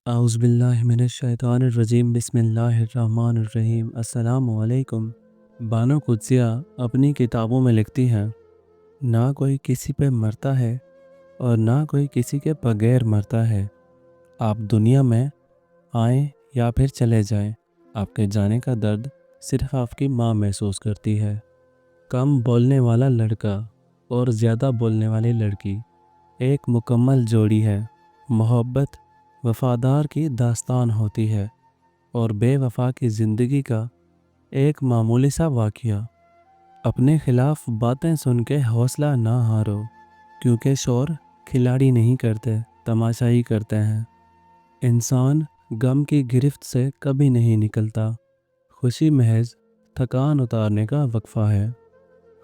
आउज़ुबिल्लाहिमिनश्शैतानिर्रजीम बिस्मिल्लाहिर्रहमानिर्रहीम अस्सलामु अलैकुम। बानो कुद्सिया अपनी किताबों में लिखती हैं, ना कोई किसी पे मरता है और ना कोई किसी के बगैर मरता है। आप दुनिया में आएँ या फिर चले जाएं, आपके जाने का दर्द सिर्फ आपकी माँ महसूस करती है। कम बोलने वाला लड़का और ज़्यादा बोलने वाली लड़की एक मुकम्मल जोड़ी है। मोहब्बत वफ़ादार की दास्तान होती है और बेवफा की ज़िंदगी का एक मामूली सा वाक़या। अपने ख़िलाफ़ बातें सुन के हौसला ना हारो, क्योंकि शोर खिलाड़ी नहीं करते, तमाशाई करते हैं। इंसान गम की गिरफ्त से कभी नहीं निकलता, खुशी महज थकान उतारने का वक्फ़ा है।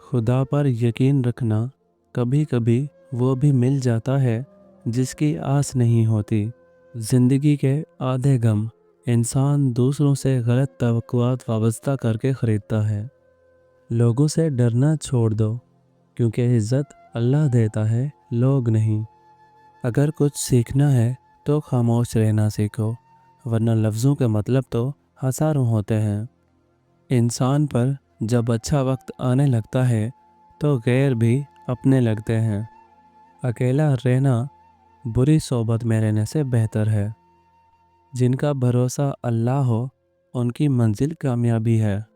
खुदा पर यकीन रखना, कभी कभी वो भी मिल जाता है जिसकी आस नहीं होती। ज़िंदगी के आधे गम इंसान दूसरों से गलत तवक्कुआत वाबस्ता करके ख़रीदता है। लोगों से डरना छोड़ दो, क्योंकि इज़्ज़त अल्लाह देता है, लोग नहीं। अगर कुछ सीखना है तो खामोश रहना सीखो, वरना लफ्ज़ों के मतलब तो हज़ारों होते हैं। इंसान पर जब अच्छा वक्त आने लगता है तो गैर भी अपने लगते हैं। अकेला रहना बुरी सोबत में रहने से बेहतर है। जिनका भरोसा अल्लाह हो, उनकी मंजिल कामयाबी है।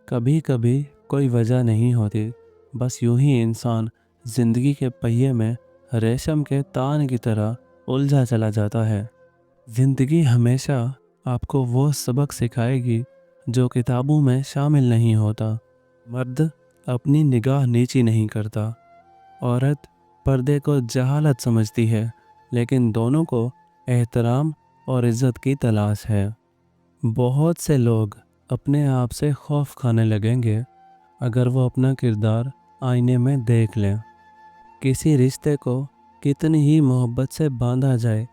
कभी कभी कोई वजह नहीं होती, बस यूं ही इंसान ज़िंदगी के पहिए में रेशम के तान की तरह उलझा चला जाता है। ज़िंदगी हमेशा आपको वो सबक सिखाएगी जो किताबों में शामिल नहीं होता। मर्द अपनी निगाह नीची नहीं करता, औरत पर्दे को जहालत समझती है, लेकिन दोनों को एहतराम और इज़्ज़त की तलाश है। बहुत से लोग अपने आप से खौफ खाने लगेंगे अगर वो अपना किरदार आईने में देख लें। किसी रिश्ते को कितनी ही मोहब्बत से बांधा जाए,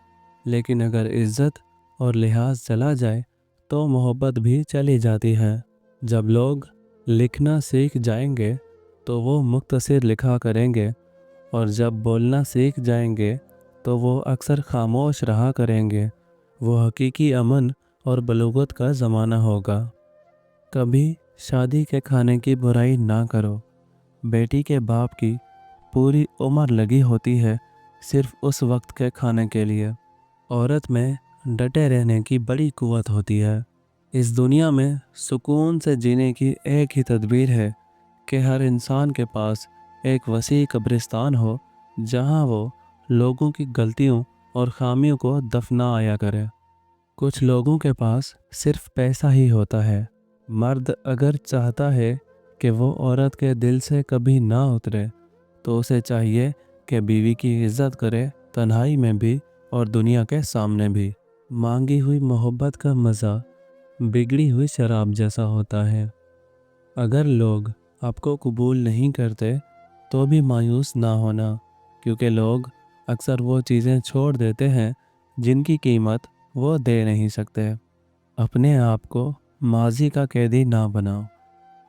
लेकिन अगर इज़्ज़त और लिहाज चला जाए तो मोहब्बत भी चली जाती है। जब लोग लिखना सीख जाएंगे तो वो मुख्तसर लिखा करेंगे, और जब बोलना सीख जाएंगे तो वो अक्सर खामोश रहा करेंगे। वो हकीकी अमन और बलूगत का ज़माना होगा। कभी शादी के खाने की बुराई ना करो। बेटी के बाप की पूरी उम्र लगी होती है सिर्फ उस वक्त के खाने के लिए। औरत में डटे रहने की बड़ी कुव्वत होती है। इस दुनिया में सुकून से जीने की एक ही तदबीर है कि हर इंसान के पास एक वसी कब्रिस्तान हो, जहां वो लोगों की गलतियों और खामियों को दफना आया करे। कुछ लोगों के पास सिर्फ पैसा ही होता है। मर्द अगर चाहता है कि वो औरत के दिल से कभी ना उतरे, तो उसे चाहिए कि बीवी की इज्जत करे, तन्हाई में भी और दुनिया के सामने भी। मांगी हुई मोहब्बत का मज़ा बिगड़ी हुई शराब जैसा होता है। अगर लोग आपको कबूल नहीं करते तो भी मायूस ना होना, क्योंकि लोग अक्सर वो चीज़ें छोड़ देते हैं जिनकी कीमत वो दे नहीं सकते। अपने आप को माजी का कैदी ना बनाओ,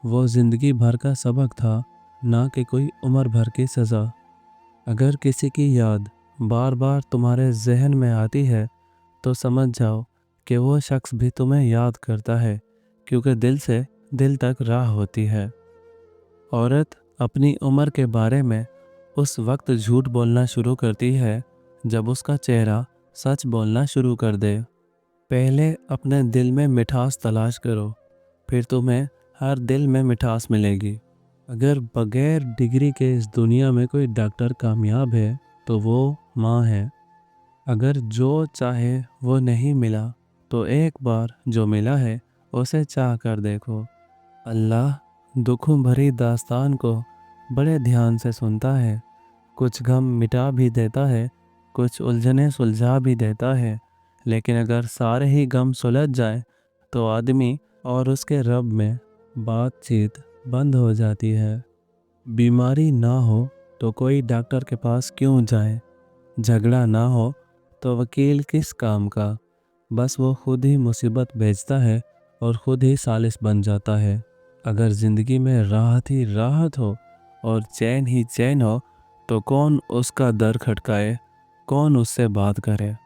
वो ज़िंदगी भर का सबक था, ना कि कोई उम्र भर की सज़ा। अगर किसी की याद बार बार तुम्हारे जहन में आती है तो समझ जाओ कि वो शख्स भी तुम्हें याद करता है, क्योंकि दिल से दिल तक राह होती है। औरत अपनी उम्र के बारे में उस वक्त झूठ बोलना शुरू करती है जब उसका चेहरा सच बोलना शुरू कर दे। पहले अपने दिल में मिठास तलाश करो, फिर तुम्हें हर दिल में मिठास मिलेगी। अगर बगैर डिग्री के इस दुनिया में कोई डॉक्टर कामयाब है तो वो माँ है। अगर जो चाहे वो नहीं मिला तो एक बार जो मिला है उसे चाह कर देखो। अल्लाह दुखों भरी दास्तान को बड़े ध्यान से सुनता है। कुछ गम मिटा भी देता है, कुछ उलझने सुलझा भी देता है, लेकिन अगर सारे ही गम सुलझ जाए तो आदमी और उसके रब में बातचीत बंद हो जाती है। बीमारी ना हो तो कोई डॉक्टर के पास क्यों जाए? झगड़ा ना हो तो वकील किस काम का? बस वो खुद ही मुसीबत भेजता है और खुद ही सालिस बन जाता है। अगर ज़िंदगी में राहत ही राहत हो और चैन ही चैन हो तो कौन उसका दर खटकाए, कौन उससे बात करे?